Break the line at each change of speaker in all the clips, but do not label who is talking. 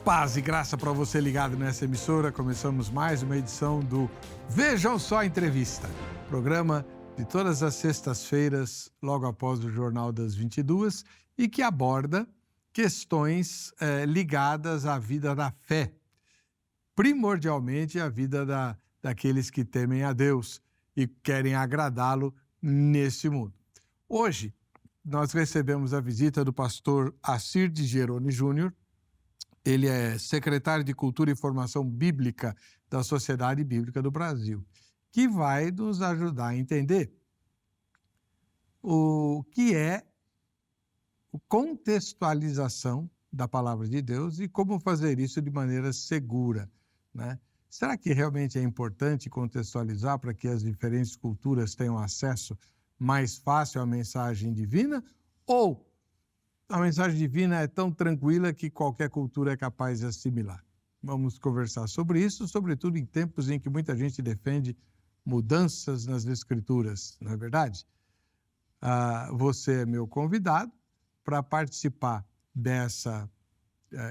Paz e graça para você ligado nessa emissora. Começamos mais uma edição do Vejam Só Entrevista, programa de todas as sextas-feiras, logo após o Jornal das 22, e que aborda questões ligadas à vida da fé, primordialmente a vida daqueles que temem a Deus e querem agradá-lo nesse mundo. Hoje, nós recebemos a visita do pastor Assir de Geroni Júnior. Ele é secretário de Cultura e Formação Bíblica da Sociedade Bíblica do Brasil, que vai nos ajudar a entender o que é a contextualização da palavra de Deus e como fazer isso de maneira segura, né? Será que realmente é importante contextualizar para que as diferentes culturas tenham acesso mais fácil à mensagem divina? Ou a mensagem divina é tão tranquila que qualquer cultura é capaz de assimilar? Vamos conversar sobre isso, sobretudo em tempos em que muita gente defende mudanças nas escrituras, não é verdade? Você é meu convidado para participar dessa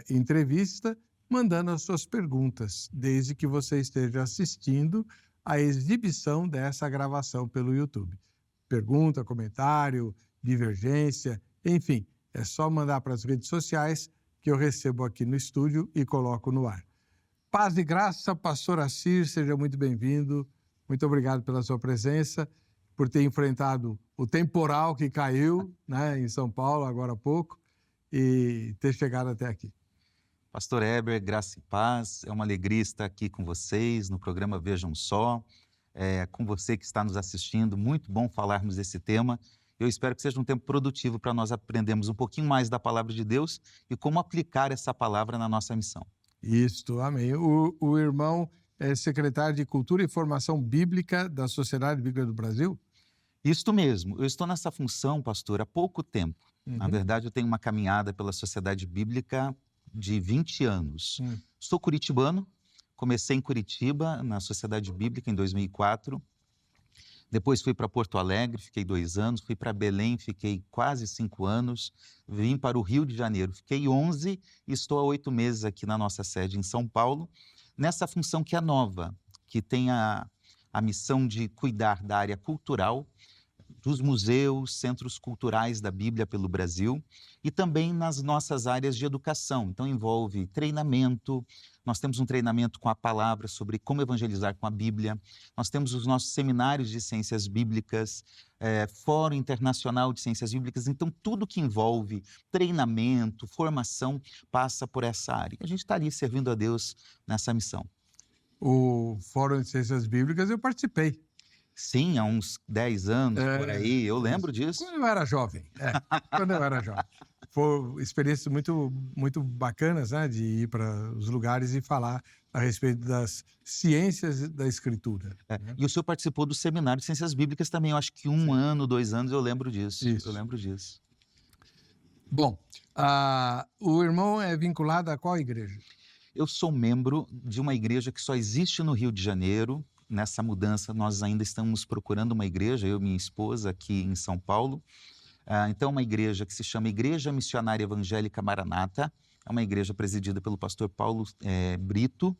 entrevista, mandando as suas perguntas, desde que você esteja assistindo à exibição dessa gravação pelo YouTube. Pergunta, comentário, divergência, enfim, é só mandar para as redes sociais que eu recebo aqui no estúdio e coloco no ar. Paz e graça, pastor Assir, seja muito bem-vindo. Muito obrigado pela sua presença, por ter enfrentado o temporal que caiu, né, em São Paulo agora há pouco e ter chegado até aqui.
Pastor Heber, graça e paz, é uma alegria estar aqui com vocês no programa Vejam Só, com você que está nos assistindo, muito bom falarmos desse tema. Eu espero que seja um tempo produtivo para nós aprendermos um pouquinho mais da palavra de Deus e como aplicar essa palavra na nossa missão.
Isto, amém. O irmão é secretário de Cultura e Formação Bíblica da Sociedade Bíblica do Brasil?
Isto mesmo, eu estou nessa função, pastor, há pouco tempo. Na verdade, eu tenho uma caminhada pela Sociedade Bíblica de 20 anos. Sou curitibano, comecei em Curitiba, na Sociedade Bíblica, em 2004. Depois fui para Porto Alegre, fiquei 2 anos. Fui para Belém, fiquei quase 5 anos. Vim para o Rio de Janeiro, fiquei 11 e estou há 8 meses aqui na nossa sede em São Paulo, nessa função que é nova, que tem a missão de cuidar da área cultural, dos museus, centros culturais da Bíblia pelo Brasil e também nas nossas áreas de educação. Então, envolve treinamento, nós temos um treinamento com a palavra sobre como evangelizar com a Bíblia, nós temos os nossos seminários de ciências bíblicas, Fórum Internacional de Ciências Bíblicas. Então, tudo que envolve treinamento, formação, passa por essa área. A gente está ali servindo a Deus nessa missão.
O Fórum de Ciências Bíblicas eu participei.
Sim, há uns 10 anos, por aí, eu lembro disso.
Quando eu era jovem, quando eu era jovem. Foram experiências muito, muito bacanas, né, de ir para os lugares e falar a respeito das ciências da Escritura.
E o senhor participou do seminário de Ciências Bíblicas também, eu acho que 1 ano, 2 anos, eu lembro disso.
Isso.
Eu lembro disso.
Bom, o irmão é vinculado a qual igreja?
Eu sou membro de uma igreja que só existe no Rio de Janeiro. Nessa mudança, nós ainda estamos procurando uma igreja, eu e minha esposa, aqui em São Paulo. Então, uma igreja que se chama Igreja Missionária Evangélica Maranata, é uma igreja presidida pelo pastor Paulo Brito.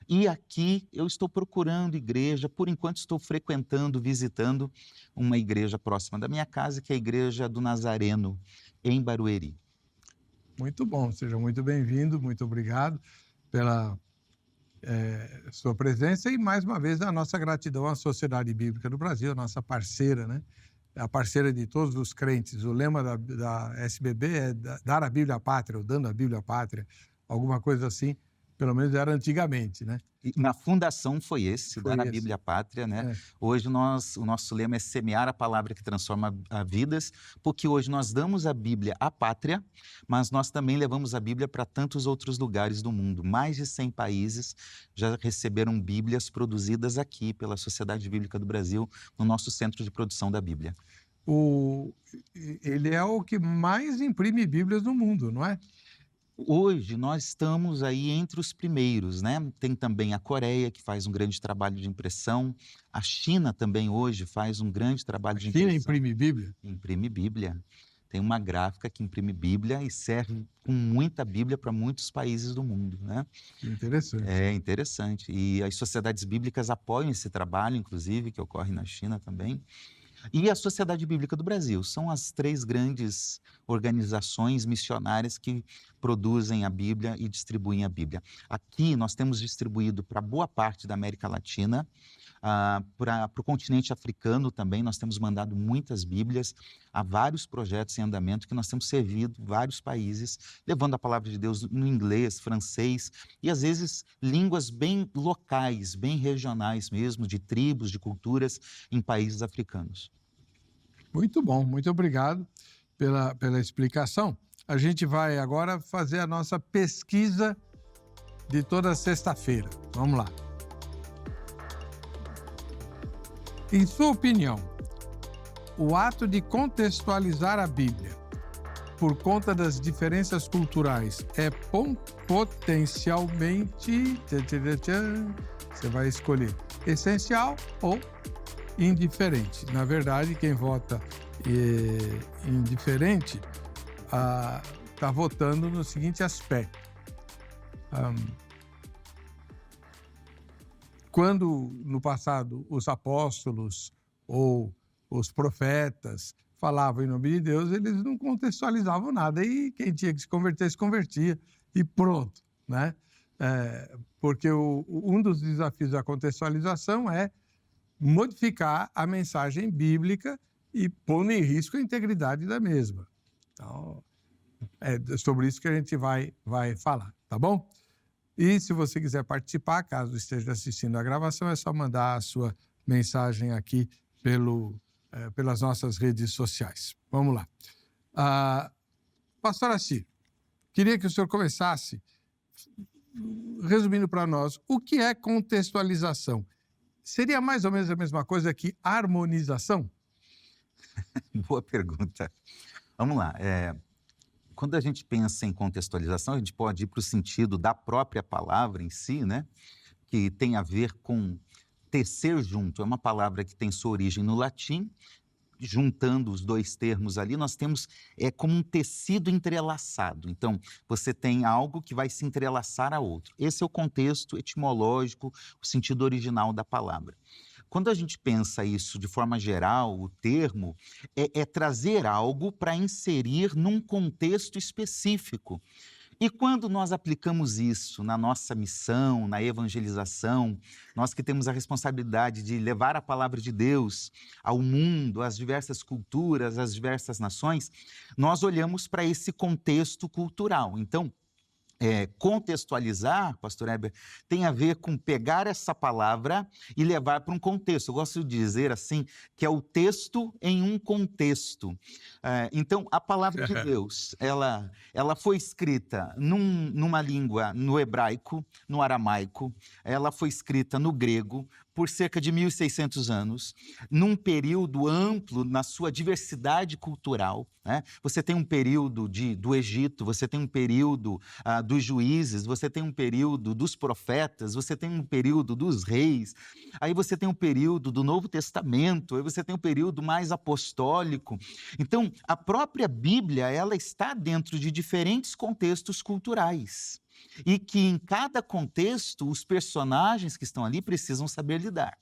E aqui eu estou procurando igreja, por enquanto estou frequentando, visitando uma igreja próxima da minha casa, que é a Igreja do Nazareno, em Barueri.
Muito bom, seja muito bem-vindo, muito obrigado pela sua presença e, mais uma vez, a nossa gratidão à Sociedade Bíblica do Brasil, a nossa parceira, né? A parceira de todos os crentes. O lema da SBB é dar a Bíblia à pátria, ou dando a Bíblia à pátria, alguma coisa assim, pelo menos era antigamente, né?
E na fundação foi esse,
Foi
dar a
esse.
Bíblia à pátria, né? Hoje o nosso lema é semear a palavra que transforma vidas, porque hoje nós damos a Bíblia à pátria, mas nós também levamos a Bíblia para tantos outros lugares do mundo. Mais de 100 países já receberam Bíblias produzidas aqui pela Sociedade Bíblica do Brasil, no nosso centro de produção da Bíblia.
Ele é o que mais imprime Bíblias no mundo, não é?
Hoje nós estamos aí entre os primeiros, né? Tem também a Coreia, que faz um grande trabalho de impressão. A China também hoje faz um grande trabalho de impressão.
A China imprime Bíblia?
Imprime Bíblia. tem uma gráfica que imprime Bíblia e serve com muita Bíblia para muitos países do mundo, né?
Interessante.
É interessante. E as sociedades bíblicas apoiam esse trabalho, inclusive, que ocorre na China também. E a Sociedade Bíblica do Brasil. São as 3 grandes organizações missionárias que produzem a Bíblia e distribuem a Bíblia. Aqui nós temos distribuído para boa parte da América Latina, para o continente africano também, nós temos mandado muitas Bíblias, há vários projetos em andamento que nós temos servido vários países, levando a palavra de Deus no inglês, francês e às vezes línguas bem locais, bem regionais mesmo, de tribos, de culturas em países africanos.
Muito bom, muito obrigado pela explicação. A gente vai agora fazer a nossa pesquisa de toda sexta-feira. Vamos lá. Em sua opinião, o ato de contextualizar a Bíblia, por conta das diferenças culturais, é potencialmente, você vai escolher, essencial ou indiferente? Na verdade, quem vota indiferente está votando no seguinte aspecto. Quando, no passado, os apóstolos ou os profetas falavam em nome de Deus, eles não contextualizavam nada e quem tinha que se converter, se convertia e pronto, né? Porque um dos desafios da contextualização é modificar a mensagem bíblica e pondo em risco a integridade da mesma. Então, é sobre isso que a gente vai falar, tá bom? E se você quiser participar, caso esteja assistindo a gravação, é só mandar a sua mensagem aqui pelas nossas redes sociais. Vamos lá. Pastor Assir, queria que o senhor começasse resumindo para nós o que é contextualização. Seria mais ou menos a mesma coisa que harmonização?
Boa pergunta. Vamos lá. Quando a gente pensa em contextualização, a gente pode ir para o sentido da própria palavra em si, né? Que tem a ver com tecer junto. É uma palavra que tem sua origem no latim. Juntando os 2 termos ali, nós temos como um tecido entrelaçado. Então, você tem algo que vai se entrelaçar a outro. Esse é o contexto etimológico, o sentido original da palavra. Quando a gente pensa isso de forma geral, o termo é trazer algo para inserir num contexto específico. E quando nós aplicamos isso na nossa missão, na evangelização, nós que temos a responsabilidade de levar a palavra de Deus ao mundo, às diversas culturas, às diversas nações, nós olhamos para esse contexto cultural. Então, contextualizar, pastor Heber, tem a ver com pegar essa palavra e levar para um contexto. Eu gosto de dizer assim, que é o texto em um contexto. Então, a palavra de Deus, ela foi escrita numa língua, no hebraico, no aramaico, ela foi escrita no grego, por cerca de 1.600 anos, num período amplo na sua diversidade cultural, né? Você tem um período do Egito, você tem um período dos juízes, você tem um período dos profetas, você tem um período dos reis, aí você tem um período do Novo Testamento, aí você tem um período mais apostólico. Então, a própria Bíblia, ela está dentro de diferentes contextos culturais. E que em cada contexto, os personagens que estão ali precisam saber lidar.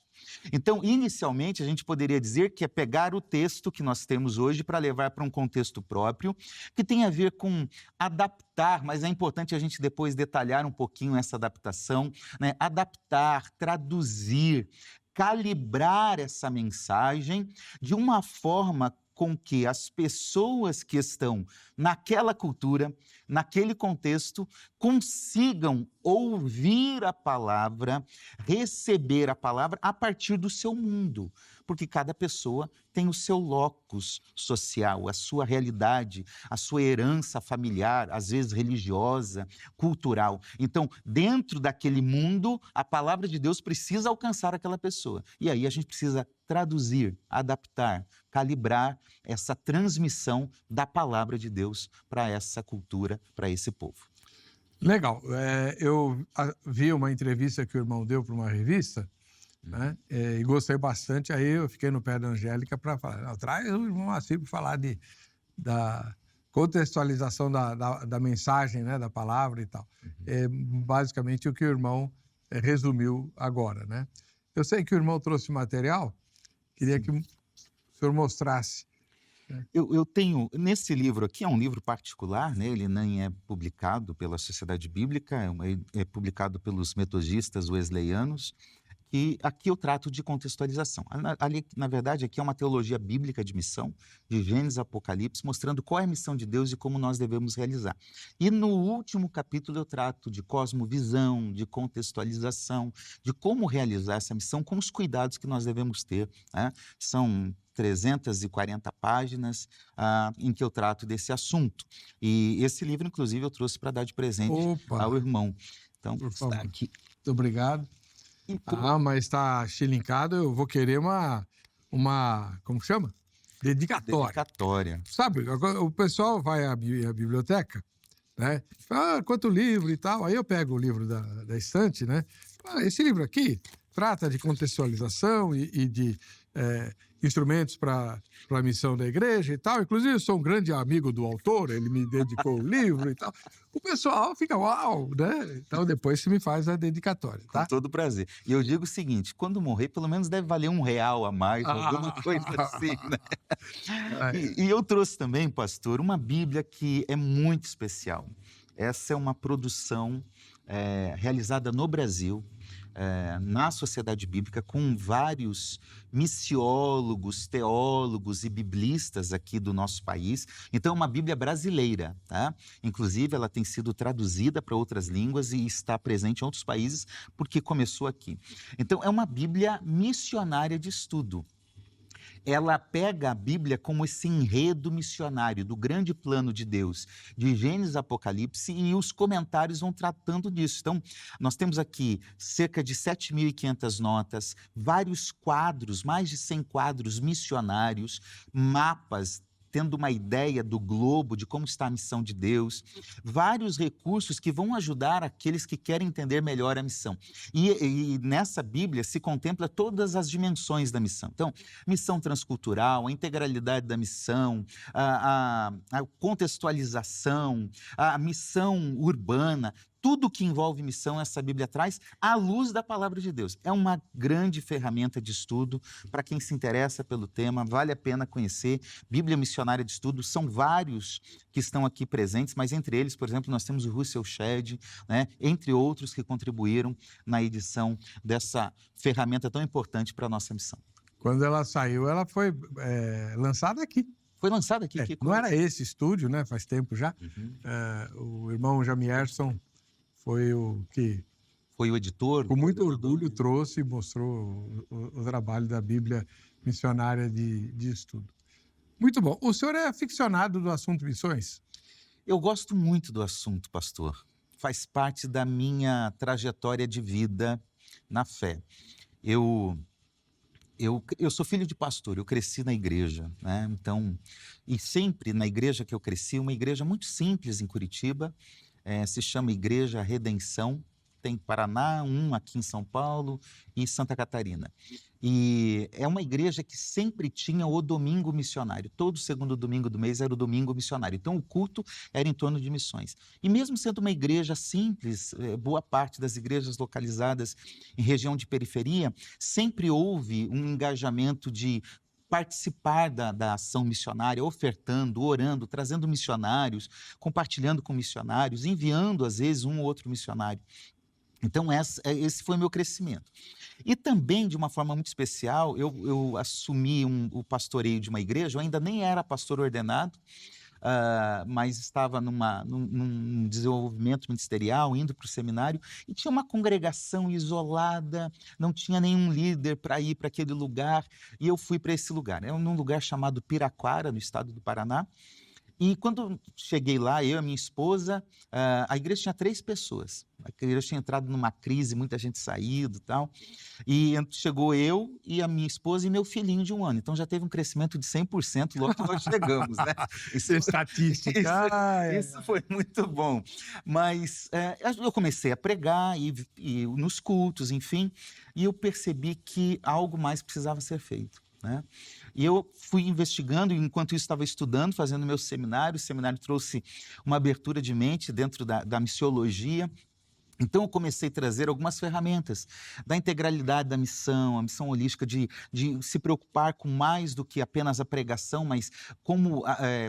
Então, inicialmente, a gente poderia dizer que é pegar o texto que nós temos hoje para levar para um contexto próprio, que tem a ver com adaptar, mas é importante a gente depois detalhar um pouquinho essa adaptação, né? Adaptar, traduzir, calibrar essa mensagem de uma forma com que as pessoas que estão naquela cultura, naquele contexto, consigam ouvir a palavra, receber a palavra a partir do seu mundo, porque cada pessoa tem o seu locus social, a sua realidade, a sua herança familiar, às vezes religiosa, cultural. Então, dentro daquele mundo, a palavra de Deus precisa alcançar aquela pessoa. E aí a gente precisa traduzir, adaptar, calibrar essa transmissão da palavra de Deus para essa cultura, para esse povo.
Legal. Eu vi uma entrevista que o irmão deu para uma revista, né? E gostei bastante. Aí eu fiquei no pé da Angélica para falar, traz o irmão Assir para falar da contextualização da mensagem, né, da palavra e tal. É basicamente o que o irmão resumiu agora, né? Eu sei que o irmão trouxe material, queria que o senhor mostrasse.
Eu tenho, nesse livro aqui, é um livro particular, né? Ele nem é publicado pela Sociedade Bíblica, é publicado pelos metodistas wesleyanos, e aqui eu trato de contextualização. Ali, na verdade, aqui é uma teologia bíblica de missão, de Gênesis a Apocalipse, mostrando qual é a missão de Deus e como nós devemos realizar. E no último capítulo eu trato de cosmovisão, de contextualização, de como realizar essa missão, com os cuidados que nós devemos ter, né? São 340 páginas em que eu trato desse assunto. E esse livro, inclusive, eu trouxe para dar de presente ao irmão. Então,
por
está
favor.
aqui.
Muito obrigado. Mas está chilincado, eu vou querer uma como chama? Dedicatória. Sabe, o pessoal vai à biblioteca, né? Quanto livro e tal. Aí eu pego o livro da estante, né? Esse livro aqui trata de contextualização e de instrumentos para a missão da igreja e tal. Inclusive, eu sou um grande amigo do autor, ele me dedicou o livro e tal. O pessoal fica, uau, né? Então, depois você me faz a dedicatória, tá?
Com todo prazer. E eu digo o seguinte, quando morrer, pelo menos deve valer R$1 a mais, alguma coisa assim, né? E eu trouxe também, pastor, uma Bíblia que é muito especial. Essa é uma produção realizada no Brasil, na Sociedade Bíblica, com vários missiólogos, teólogos e biblistas aqui do nosso país. Então, é uma Bíblia brasileira, tá? Inclusive, ela tem sido traduzida para outras línguas e está presente em outros países, porque começou aqui. Então, é uma Bíblia missionária de estudo. Ela pega a Bíblia como esse enredo missionário do grande plano de Deus, de Gênesis a Apocalipse, e os comentários vão tratando disso. Então, nós temos aqui cerca de 7.500 notas, vários quadros, mais de 100 quadros missionários, mapas, tendo uma ideia do globo, de como está a missão de Deus, vários recursos que vão ajudar aqueles que querem entender melhor a missão. E nessa Bíblia se contempla todas as dimensões da missão. Então, missão transcultural, a integralidade da missão, a contextualização, a missão urbana, tudo que envolve missão, essa Bíblia traz à luz da palavra de Deus. É uma grande ferramenta de estudo para quem se interessa pelo tema, vale a pena conhecer. Bíblia Missionária de Estudo, são vários que estão aqui presentes, mas entre eles, por exemplo, nós temos o Russell Shedd, né, entre outros que contribuíram na edição dessa ferramenta tão importante para a nossa missão.
Quando ela saiu, ela foi lançada aqui.
Foi lançada aqui?
Não era esse estúdio, né? Faz tempo já. O irmão Jamierson foi o que...
Foi o editor.
Com muito orgulho trouxe e mostrou o trabalho da Bíblia Missionária de Estudo. Muito bom. O senhor é aficionado do assunto missões?
Eu gosto muito do assunto, pastor. Faz parte da minha trajetória de vida na fé. Eu sou filho de pastor, eu cresci na igreja, né? Então, e sempre na igreja que eu cresci, uma igreja muito simples em Curitiba, se chama Igreja Redenção, tem Paraná, aqui em São Paulo e Santa Catarina. E é uma igreja que sempre tinha o domingo missionário. Todo segundo domingo do mês era o domingo missionário. Então, o culto era em torno de missões. E mesmo sendo uma igreja simples, boa parte das igrejas localizadas em região de periferia, sempre houve um engajamento de participar da ação missionária, ofertando, orando, trazendo missionários, compartilhando com missionários, enviando, às vezes, um ou outro missionário. Então, esse foi o meu crescimento. E também, de uma forma muito especial, eu assumi o pastoreio de uma igreja, eu ainda nem era pastor ordenado, mas estava num desenvolvimento ministerial, indo para o seminário, e tinha uma congregação isolada, não tinha nenhum líder para ir para aquele lugar, e eu fui para esse lugar. É num lugar chamado Piraquara, no estado do Paraná. E quando cheguei lá, eu e a minha esposa, a igreja tinha 3 pessoas. A igreja tinha entrado numa crise, muita gente saído e tal. E chegou eu e a minha esposa e meu filhinho de 1 ano. Então já teve um crescimento de 100% logo que nós chegamos, né?
Isso é estatística.
Isso foi muito bom. Mas eu comecei a pregar e nos cultos, enfim, e eu percebi que algo mais precisava ser feito. né? E eu fui investigando, e enquanto isso estava estudando, fazendo meu seminário. O seminário trouxe uma abertura de mente dentro da missiologia. Então, eu comecei a trazer algumas ferramentas da integralidade da missão, a missão holística, de se preocupar com mais do que apenas a pregação, mas como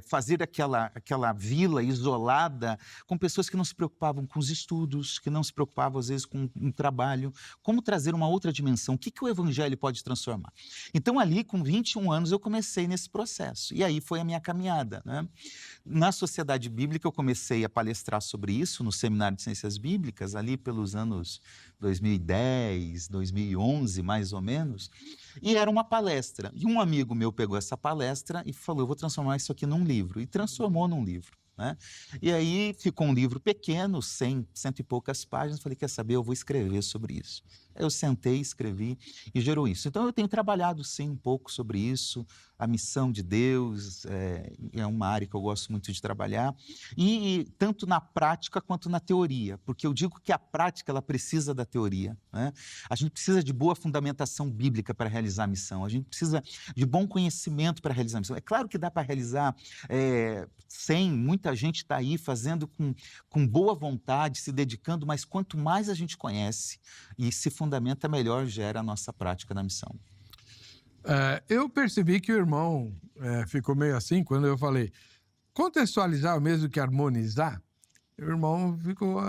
fazer aquela vila isolada com pessoas que não se preocupavam com os estudos, que não se preocupavam, às vezes, com um trabalho. Como trazer uma outra dimensão? O que o evangelho pode transformar? Então, ali, com 21 anos, eu comecei nesse processo. E aí foi a minha caminhada, né? Na Sociedade Bíblica, eu comecei a palestrar sobre isso no Seminário de Ciências Bíblicas, ali pelos anos 2010, 2011, mais ou menos, e era uma palestra. E um amigo meu pegou essa palestra e falou: eu vou transformar isso aqui num livro. E transformou num livro, né? E aí ficou um livro pequeno, cento e poucas páginas. Falei: quer saber, eu vou escrever sobre isso. Eu sentei, escrevi e gerou isso. Então, eu tenho trabalhado, sim, um pouco sobre isso. A missão de Deus é uma área que eu gosto muito de trabalhar, e tanto na prática quanto na teoria, porque eu digo que a prática ela precisa da teoria, né? A gente precisa de boa fundamentação bíblica para realizar a missão, a gente precisa de bom conhecimento para realizar a missão. É claro que dá para realizar sem, muita gente está aí fazendo com boa vontade, se dedicando, mas quanto mais a gente conhece e se fundamenta, melhor gera a nossa prática na missão.
Eu percebi que o irmão ficou meio assim quando eu falei contextualizar mesmo que harmonizar. O irmão ficou,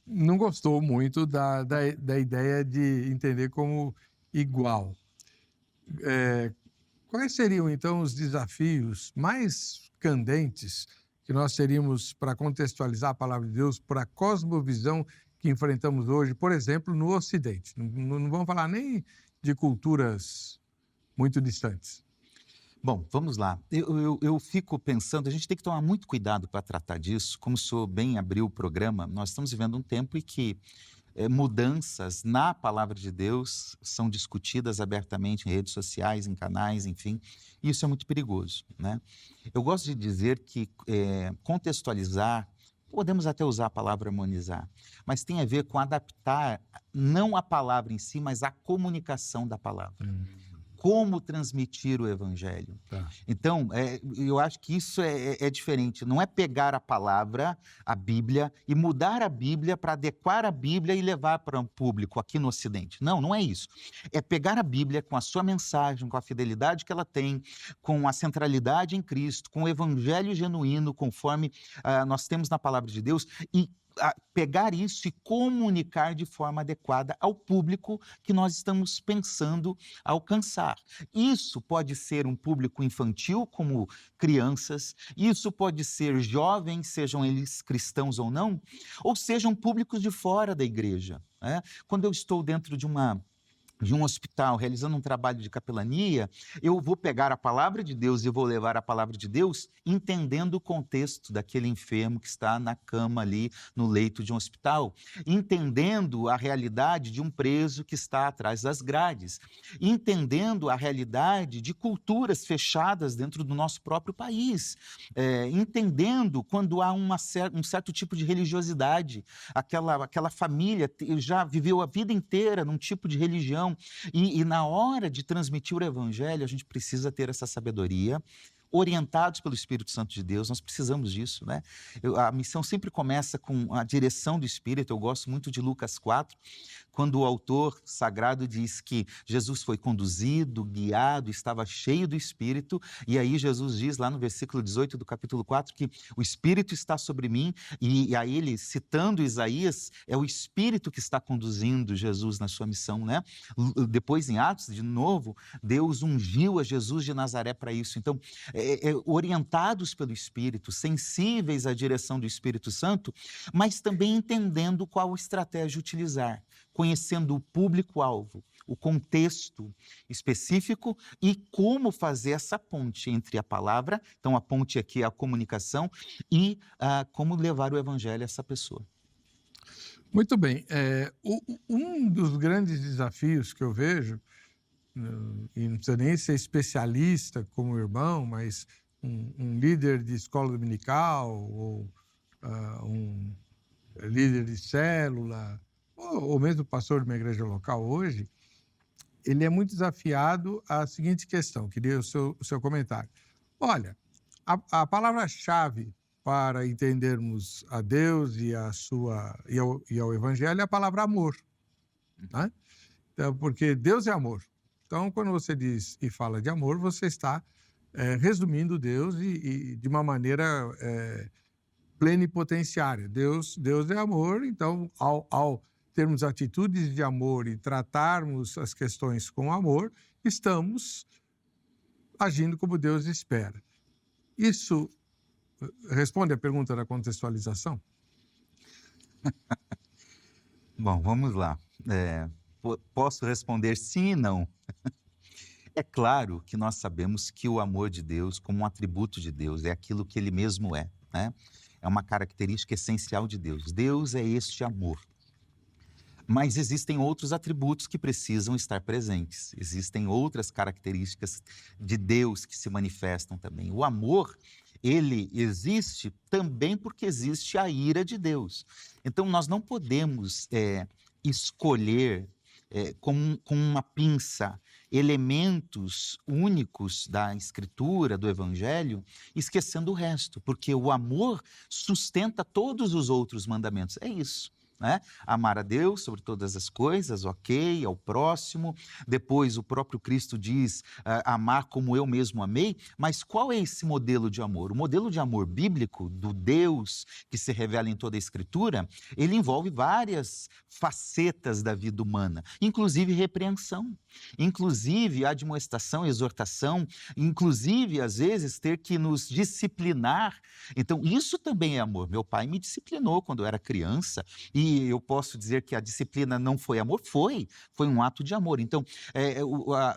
não gostou muito da ideia de entender como igual. Quais seriam, então, os desafios mais candentes que nós teríamos para contextualizar a palavra de Deus para a cosmovisão que enfrentamos hoje, por exemplo, no Ocidente? Não vamos falar nem de culturas muito distantes.
Bom, vamos lá. Eu fico pensando, a gente tem que tomar muito cuidado para tratar disso. Como o senhor bem abriu o programa, nós estamos vivendo um tempo em que mudanças na palavra de Deus são discutidas abertamente em redes sociais, em canais, enfim. E isso é muito perigoso, né? Eu gosto de dizer que contextualizar, podemos até usar a palavra harmonizar, mas tem a ver com adaptar não a palavra em si, mas a comunicação da palavra. Como transmitir o evangelho.
Tá.
Então, eu acho que isso é diferente. Não é pegar a palavra, a Bíblia, e mudar a Bíblia para adequar a Bíblia e levar para um público aqui no Ocidente. Não, não é isso. É pegar a Bíblia com a sua mensagem, com a fidelidade que ela tem, com a centralidade em Cristo, com o evangelho genuíno, conforme nós temos na palavra de Deus, e pegar isso e comunicar de forma adequada ao público que nós estamos pensando alcançar. Isso pode ser um público infantil, como crianças, isso pode ser jovens, sejam eles cristãos ou não, ou sejam públicos de fora da igreja, né? Quando eu estou dentro de um hospital, realizando um trabalho de capelania, eu vou pegar a palavra de Deus e vou levar a palavra de Deus entendendo o contexto daquele enfermo que está na cama ali, no leito de um hospital, entendendo a realidade de um preso que está atrás das grades, entendendo a realidade de culturas fechadas dentro do nosso próprio país, entendendo quando há um certo tipo de religiosidade, aquela família já viveu a vida inteira num tipo de religião. E na hora de transmitir o evangelho, a gente precisa ter essa sabedoria, orientados pelo Espírito Santo de Deus. Nós precisamos disso, né? A missão sempre começa com a direção do Espírito. Eu gosto muito de Lucas 4, quando o autor sagrado diz que Jesus foi conduzido, guiado, estava cheio do Espírito, e aí Jesus diz lá no versículo 18 do capítulo 4 que o Espírito está sobre mim, e aí ele, citando Isaías, é o Espírito que está conduzindo Jesus na sua missão, né? Depois, em Atos, de novo, Deus ungiu a Jesus de Nazaré para isso. Então, orientados pelo Espírito, sensíveis à direção do Espírito Santo, mas também entendendo qual estratégia utilizar, conhecendo o público-alvo, o contexto específico e como fazer essa ponte entre a palavra, então a ponte aqui é a comunicação, e como levar o evangelho a essa pessoa.
Muito bem. Um dos grandes desafios que eu vejo, e não precisa nem ser especialista como o irmão, mas um líder de escola dominical ou um líder de célula, ou mesmo pastor de uma igreja local hoje, ele é muito desafiado à seguinte questão, queria o seu comentário. Olha, a palavra-chave para entendermos a Deus e ao Evangelho é a palavra amor, né? Então, porque Deus é amor. Então, quando você diz e fala de amor, você está resumindo Deus e de uma maneira plenipotenciária. Deus é amor, então, ao termos atitudes de amor e tratarmos as questões com amor, estamos agindo como Deus espera. Isso responde à pergunta da contextualização?
Bom, vamos lá. Posso responder sim e não. É claro que nós sabemos que o amor de Deus, como um atributo de Deus, é aquilo que ele mesmo é, né? É uma característica essencial de Deus. Deus é este amor. Mas existem outros atributos que precisam estar presentes. Existem outras características de Deus que se manifestam também. O amor, ele existe também porque existe a ira de Deus. Então, nós não podemos escolher com uma pinça elementos únicos da Escritura, do Evangelho, esquecendo o resto, porque o amor sustenta todos os outros mandamentos. É isso. Né? Amar a Deus sobre todas as coisas, ok, ao próximo. Depois o próprio Cristo diz amar como eu mesmo amei. Mas qual é esse modelo de amor? O modelo de amor bíblico do Deus que se revela em toda a Escritura, ele envolve várias facetas da vida humana, inclusive repreensão, inclusive admoestação, exortação, inclusive às vezes ter que nos disciplinar. Então isso também é amor. Meu pai me disciplinou quando eu era criança e eu posso dizer que a disciplina não foi amor? Foi um ato de amor. Então,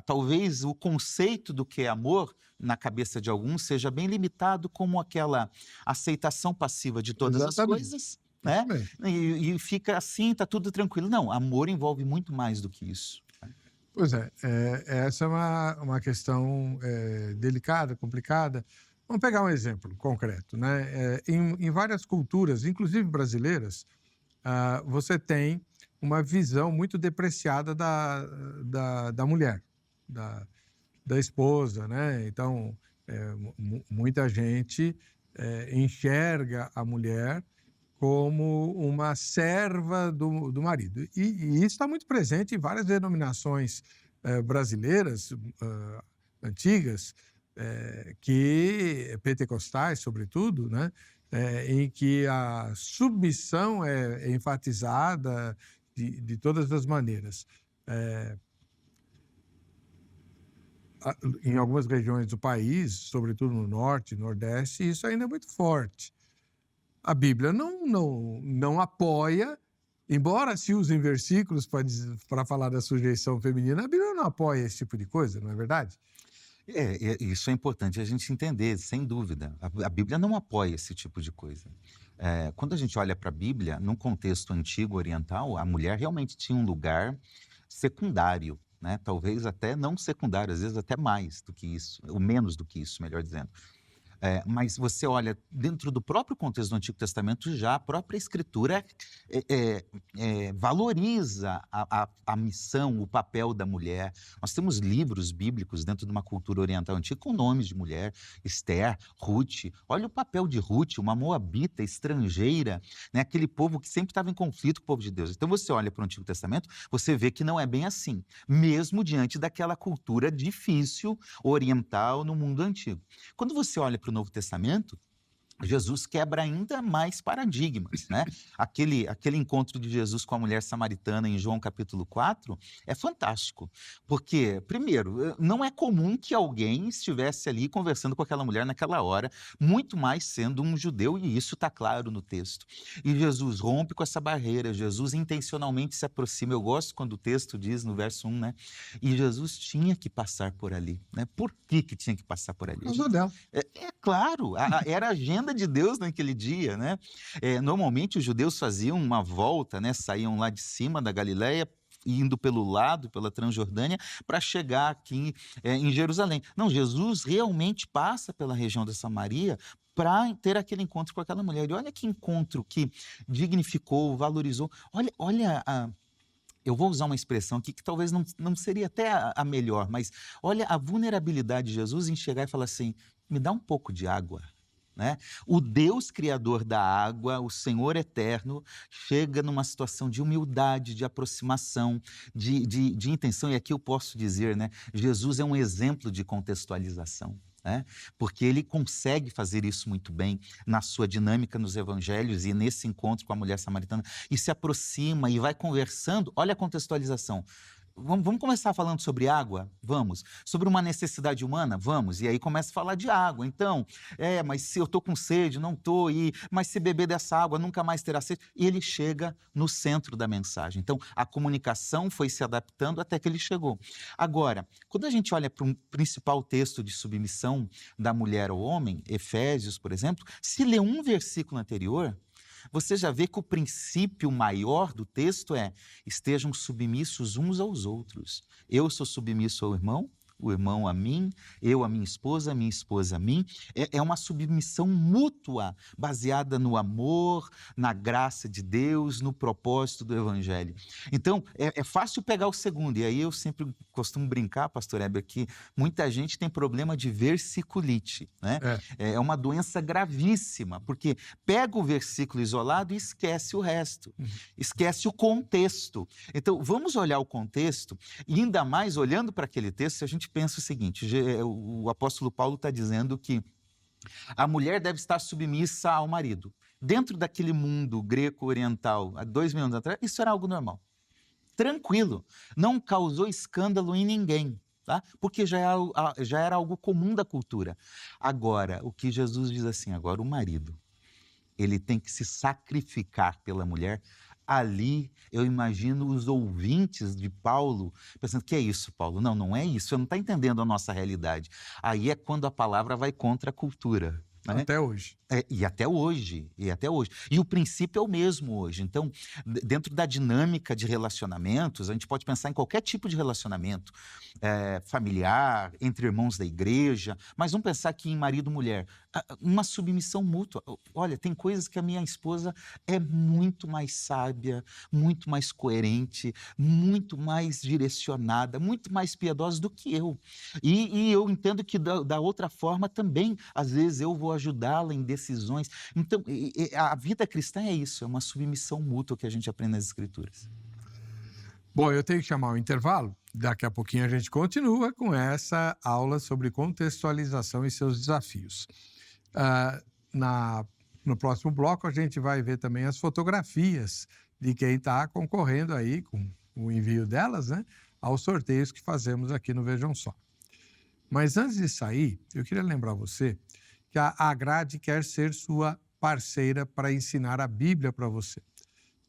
talvez o conceito do que é amor, na cabeça de alguns, seja bem limitado como aquela aceitação passiva de todas as coisas, né? E fica assim, está tudo tranquilo. Não, amor envolve muito mais do que isso.
Pois essa é uma questão delicada, complicada. Vamos pegar um exemplo concreto, né? Em várias culturas, inclusive brasileiras, você tem uma visão muito depreciada da mulher, da esposa, né? Então, muita gente enxerga a mulher como uma serva do marido. E isso está muito presente em várias denominações brasileiras antigas, pentecostais, sobretudo, né? Em que a submissão é enfatizada de todas as maneiras. Em algumas regiões do país, sobretudo no norte, nordeste, isso ainda é muito forte. A Bíblia não apoia, embora se usem versículos para falar da sujeição feminina, a Bíblia não apoia esse tipo de coisa, não é verdade?
Isso é importante a gente entender, sem dúvida. A Bíblia não apoia esse tipo de coisa. Quando a gente olha para a Bíblia, num contexto antigo oriental, a mulher realmente tinha um lugar secundário, né? Talvez até não secundário, às vezes até mais do que isso, ou menos do que isso, melhor dizendo. Mas você olha, dentro do próprio contexto do Antigo Testamento, já a própria Escritura valoriza a missão, o papel da mulher. Nós temos livros bíblicos dentro de uma cultura oriental antiga com nomes de mulher, Esther, Ruth. Olha o papel de Ruth, uma moabita estrangeira, né? Aquele povo que sempre estava em conflito com o povo de Deus. Então você olha para o Antigo Testamento, você vê que não é bem assim, mesmo diante daquela cultura difícil oriental no mundo antigo. Quando você olha para o Novo Testamento, Jesus quebra ainda mais paradigmas, né? Aquele encontro de Jesus com a mulher samaritana em João capítulo 4 é fantástico, porque, primeiro, não é comum que alguém estivesse ali conversando com aquela mulher naquela hora, muito mais sendo um judeu, e isso está claro no texto. E Jesus rompe com essa barreira, Jesus intencionalmente se aproxima. Eu gosto quando o texto diz no verso 1, né? E Jesus tinha que passar por ali, né? Por que tinha que passar por ali?
Por causa dela.
Claro, era a agenda de Deus naquele dia, né? Normalmente os judeus faziam uma volta, né? Saíam lá de cima da Galileia, indo pelo lado, pela Transjordânia, para chegar aqui em Jerusalém. Não, Jesus realmente passa pela região da Samaria para ter aquele encontro com aquela mulher. E olha que encontro que dignificou, valorizou. Olha eu vou usar uma expressão aqui que talvez não seria até a melhor, mas olha a vulnerabilidade de Jesus em chegar e falar assim, me dá um pouco de água. Né? O Deus criador da água, o Senhor eterno, chega numa situação de humildade, de aproximação, de intenção, e aqui eu posso dizer, né? Jesus é um exemplo de contextualização. Né? Porque ele consegue fazer isso muito bem na sua dinâmica nos evangelhos e nesse encontro com a mulher samaritana, e se aproxima e vai conversando. Olha a contextualização. Vamos começar falando sobre água? Vamos. Sobre uma necessidade humana? Vamos. E aí começa a falar de água. Então, mas se eu estou com sede, não estou, mas se beber dessa água, nunca mais terá sede. E ele chega no centro da mensagem. Então, a comunicação foi se adaptando até que ele chegou. Agora, quando a gente olha para um principal texto de submissão da mulher ao homem, Efésios, por exemplo, se lê um versículo anterior, você já vê que o princípio maior do texto é: estejam submissos uns aos outros. Eu sou submisso ao irmão, o irmão a mim, eu a minha esposa a mim. É uma submissão mútua, baseada no amor, na graça de Deus, no propósito do Evangelho. Então, é fácil pegar o segundo, e aí eu sempre costumo brincar, pastor Heber, que muita gente tem problema de versiculite, né? É uma doença gravíssima, porque pega o versículo isolado e esquece o resto, esquece o contexto. Então, vamos olhar o contexto, e ainda mais olhando para aquele texto, se a gente pensa o seguinte, o apóstolo Paulo está dizendo que a mulher deve estar submissa ao marido. Dentro daquele mundo greco-oriental, há 2000 anos atrás, isso era algo normal. Tranquilo, não causou escândalo em ninguém, tá? Porque já era algo comum da cultura. Agora, o que Jesus diz assim, agora o marido, ele tem que se sacrificar pela mulher. Ali, eu imagino os ouvintes de Paulo pensando, que é isso, Paulo? Não é isso, você não está entendendo a nossa realidade. Aí é quando a palavra vai contra a cultura. Né?
Até hoje.
E até hoje. E o princípio é o mesmo hoje. Então, dentro da dinâmica de relacionamentos, a gente pode pensar em qualquer tipo de relacionamento, familiar, entre irmãos da igreja, mas vamos pensar aqui em marido e mulher. Uma submissão mútua. Olha, tem coisas que a minha esposa é muito mais sábia, muito mais coerente, muito mais direcionada, muito mais piedosa do que eu. E eu entendo que da outra forma também, às vezes, eu vou ajudá-la em decisões. Então, a vida cristã é isso, é uma submissão mútua que a gente aprende nas Escrituras.
Bom, eu tenho que chamar o intervalo. Daqui a pouquinho a gente continua com essa aula sobre contextualização e seus desafios. No próximo bloco, a gente vai ver também as fotografias de quem está concorrendo aí, com o envio delas, né, aos sorteios que fazemos aqui no Vejam Só. Mas antes de sair, eu queria lembrar você que a Agrade quer ser sua parceira para ensinar a Bíblia para você.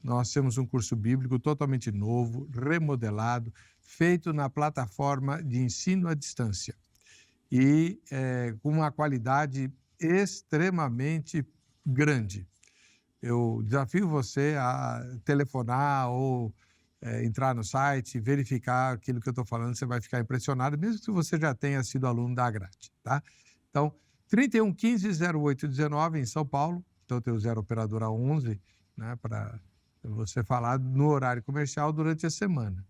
Nós temos um curso bíblico totalmente novo, remodelado, feito na plataforma de ensino à distância e com uma qualidade extremamente grande. Eu desafio você a telefonar ou entrar no site, verificar aquilo que eu estou falando, você vai ficar impressionado, mesmo que você já tenha sido aluno da Agrade, tá? Então, 31 15 08 19 em São Paulo, então tem o 0 operadora 11, né, para você falar no horário comercial durante a semana.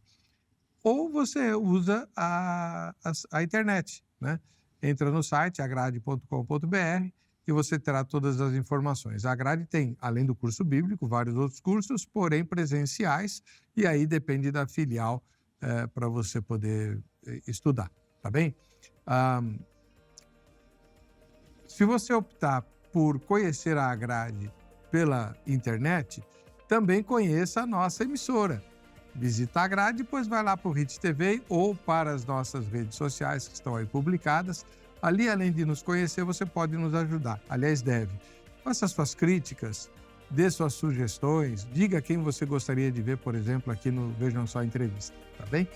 Ou você usa a internet, né? Entra no site agrade.com.br e você terá todas as informações. A Agrade tem, além do curso bíblico, vários outros cursos, porém presenciais, e aí depende da filial para você poder estudar, tá bem? Se você optar por conhecer a Agrade pela internet, também conheça a nossa emissora. Visita a Agrade, depois vai lá para o Hit TV ou para as nossas redes sociais que estão aí publicadas. Ali, além de nos conhecer, você pode nos ajudar. Aliás, deve. Faça suas críticas, dê suas sugestões, diga quem você gostaria de ver, por exemplo, aqui no Vejam Só Entrevista, tá bem?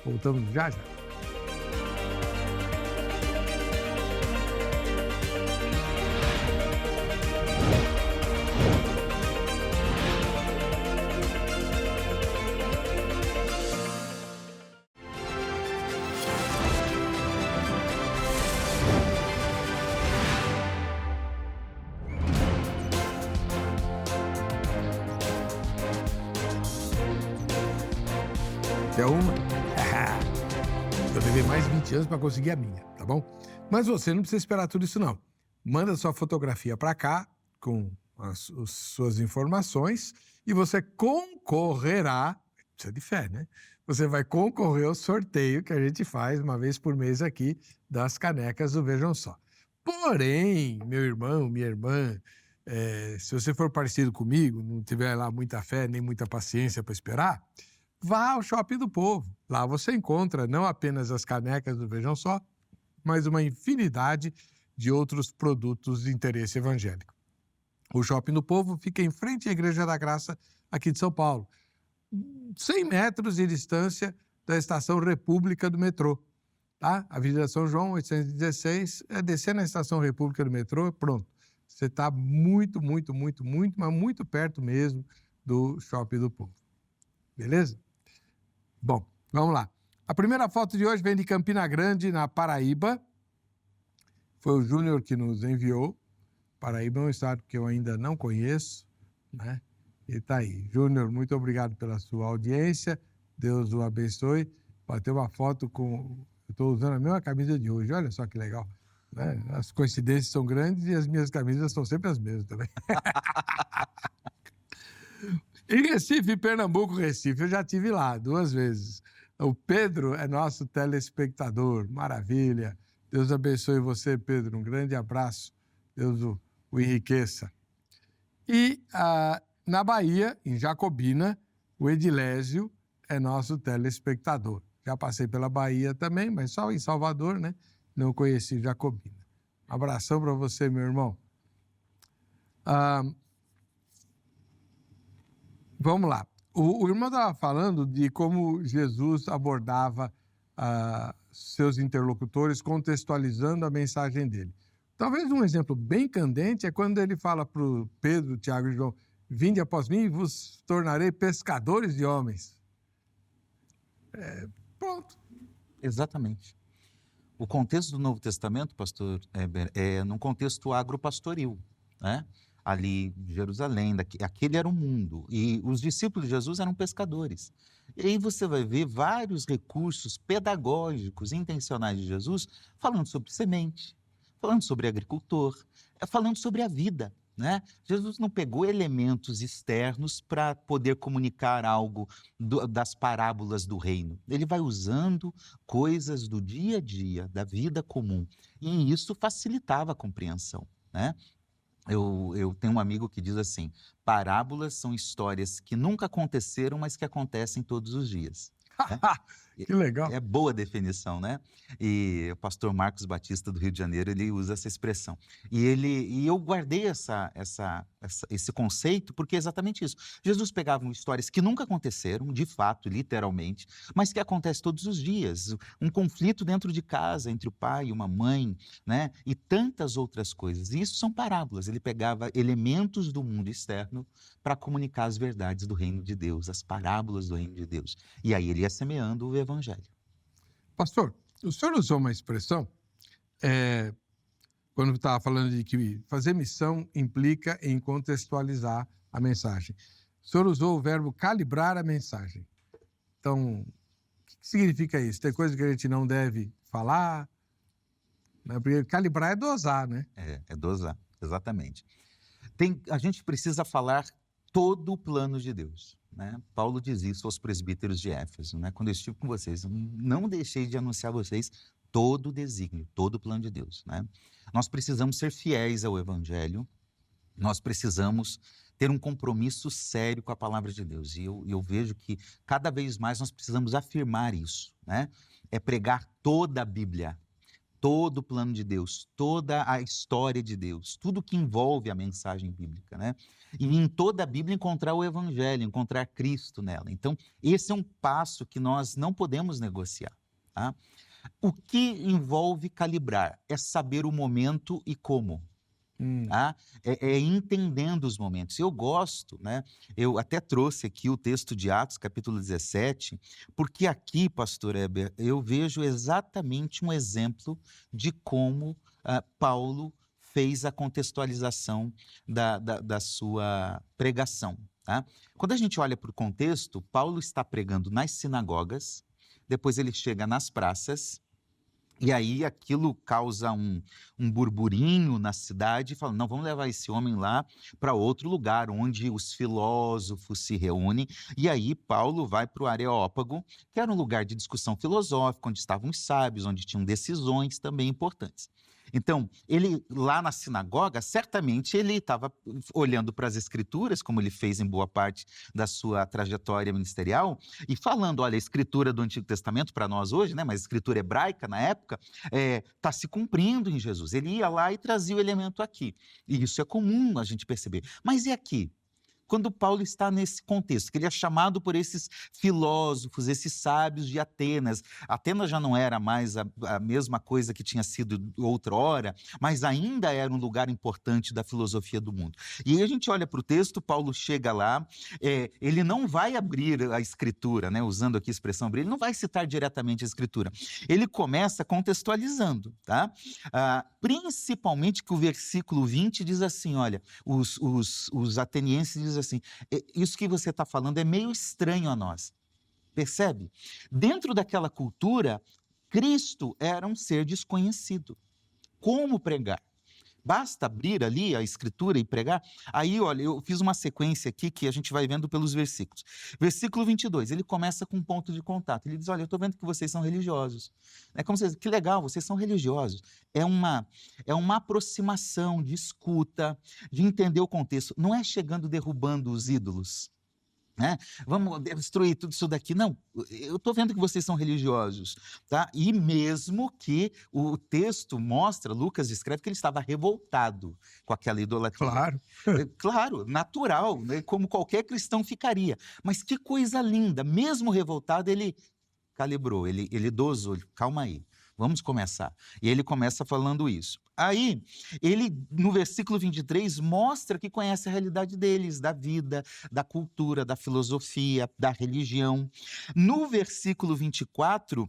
Voltamos já. uma? Eu levei mais de 20 anos para conseguir a minha, tá bom? Mas você não precisa esperar tudo isso, não. Manda sua fotografia para cá, com as suas informações, e você concorrerá, precisa de fé, né? Você vai concorrer ao sorteio que a gente faz uma vez por mês aqui, das canecas do Vejam Só. Porém, meu irmão, minha irmã, se você for parecido comigo, não tiver lá muita fé nem muita paciência para esperar, vá ao Shopping do Povo. Lá você encontra não apenas as canecas do Vejam Só, mas uma infinidade de outros produtos de interesse evangélico. O Shopping do Povo fica em frente à Igreja da Graça, aqui de São Paulo. 100 metros de distância da Estação República do metrô. Tá? Avenida São João, 816, é descer na Estação República do metrô, pronto. Você está muito, mas muito perto mesmo do Shopping do Povo. Beleza? Bom, vamos lá. A primeira foto de hoje vem de Campina Grande, na Paraíba. Foi o Júnior que nos enviou. Paraíba é um estado que eu ainda não conheço, né? E tá aí. Júnior, muito obrigado pela sua audiência. Deus o abençoe. Bateu uma foto com... Eu estou usando a mesma camisa de hoje. Olha só que legal. Né? As coincidências são grandes e as minhas camisas são sempre as mesmas também. Em Recife, Pernambuco, Recife, eu já estive lá 2 vezes. O Pedro é nosso telespectador. Maravilha. Deus abençoe você, Pedro. Um grande abraço. Deus o enriqueça. E na Bahia, em Jacobina, o Edilésio é nosso telespectador. Já passei pela Bahia também, mas só em Salvador, né? Não conheci Jacobina. Um abração para você, meu irmão. Vamos lá. O irmão estava falando de como Jesus abordava seus interlocutores, contextualizando a mensagem dele. Talvez um exemplo bem candente é quando ele fala para o Pedro, Tiago e João: vinde após mim e vos tornarei pescadores de homens. Pronto.
Exatamente. O contexto do Novo Testamento, pastor Heber, é num contexto agropastoril, né? Ali em Jerusalém, aquele era o mundo, e os discípulos de Jesus eram pescadores. E aí você vai ver vários recursos pedagógicos, intencionais de Jesus, falando sobre semente, falando sobre agricultor, falando sobre a vida, né? Jesus não pegou elementos externos para poder comunicar algo das parábolas do reino. Ele vai usando coisas do dia a dia, da vida comum, e isso facilitava a compreensão, né? Eu tenho um amigo que diz assim: parábolas são histórias que nunca aconteceram, mas que acontecem todos os dias. Né?
Que legal.
É boa definição, né? E o pastor Marcos Batista, do Rio de Janeiro, ele usa essa expressão. E eu guardei esse conceito porque é exatamente isso. Jesus pegava histórias que nunca aconteceram, de fato, literalmente, mas que acontecem todos os dias. Um conflito dentro de casa entre o pai e uma mãe, né? E tantas outras coisas. E isso são parábolas. Ele pegava elementos do mundo externo para comunicar as verdades do reino de Deus, as parábolas do reino de Deus. E aí ele ia semeando o evangelho.
Pastor, o senhor usou uma expressão quando estava falando de que fazer missão implica em contextualizar a mensagem. O senhor usou o verbo calibrar a mensagem. Então, o que significa isso? Tem coisa que a gente não deve falar? Né? Porque calibrar é dosar, né?
É dosar, exatamente. A gente precisa falar todo o plano de Deus, né? Paulo diz isso aos presbíteros de Éfeso, né? Quando eu estive com vocês, não deixei de anunciar a vocês todo o desígnio, todo o plano de Deus, né? Nós precisamos ser fiéis ao evangelho, nós precisamos ter um compromisso sério com a palavra de Deus. E eu vejo que cada vez mais nós precisamos afirmar isso, né? É pregar toda a Bíblia, todo o plano de Deus, toda a história de Deus, tudo que envolve a mensagem bíblica, né? E em toda a Bíblia encontrar o Evangelho, encontrar Cristo nela. Então, esse é um passo que nós não podemos negociar, tá? O que envolve calibrar é saber o momento e como. Tá? É entendendo os momentos. Eu gosto, né? Eu até trouxe aqui o texto de Atos, capítulo 17, porque aqui, pastor Heber, eu vejo exatamente um exemplo de como Paulo fez a contextualização da sua pregação. Tá? Quando a gente olha para o contexto, Paulo está pregando nas sinagogas, depois ele chega nas praças, e aí aquilo causa um burburinho na cidade, falando, não, vamos levar esse homem lá para outro lugar, onde os filósofos se reúnem, e aí Paulo vai para o Areópago, que era um lugar de discussão filosófica, onde estavam os sábios, onde tinham decisões também importantes. Então, ele lá na sinagoga, certamente ele estava olhando para as escrituras, como ele fez em boa parte da sua trajetória ministerial, e falando, olha, a escritura do Antigo Testamento para nós hoje, né, mas a escritura hebraica na época, está se cumprindo em Jesus. Ele ia lá e trazia o elemento aqui. E isso é comum a gente perceber. Mas e aqui? Quando Paulo está nesse contexto, que ele é chamado por esses filósofos, esses sábios de Atenas. Atenas já não era mais a mesma coisa que tinha sido outrora, mas ainda era um lugar importante da filosofia do mundo. E aí a gente olha para o texto, Paulo chega lá, ele não vai abrir a escritura, né, usando aqui a expressão abrir, ele não vai citar diretamente a escritura. Ele começa contextualizando, tá? Principalmente que o versículo 20 diz assim, olha, os atenienses dizem assim, isso que você está falando é meio estranho a nós, percebe? Dentro daquela cultura, Cristo era um ser desconhecido. Como pregar? Basta abrir ali a escritura e pregar? Aí, olha, eu fiz uma sequência aqui que a gente vai vendo pelos versículos. Versículo 22, ele começa com um ponto de contato. Ele diz, olha, eu estou vendo que vocês são religiosos. É como se, que legal, vocês são religiosos. É uma aproximação de escuta, de entender o contexto. Não é chegando derrubando os ídolos. Né? Vamos destruir tudo isso daqui. Não, eu estou vendo que vocês são religiosos. Tá? E mesmo que o texto mostra, Lucas escreve que ele estava revoltado com aquela idolatria.
Claro.
Claro, natural, né? Como qualquer cristão ficaria. Mas que coisa linda, mesmo revoltado, ele calibrou, ele dosou, calma aí. Vamos começar. E ele começa falando isso. Aí, ele, no versículo 23, mostra que conhece a realidade deles, da vida, da cultura, da filosofia, da religião. No versículo 24,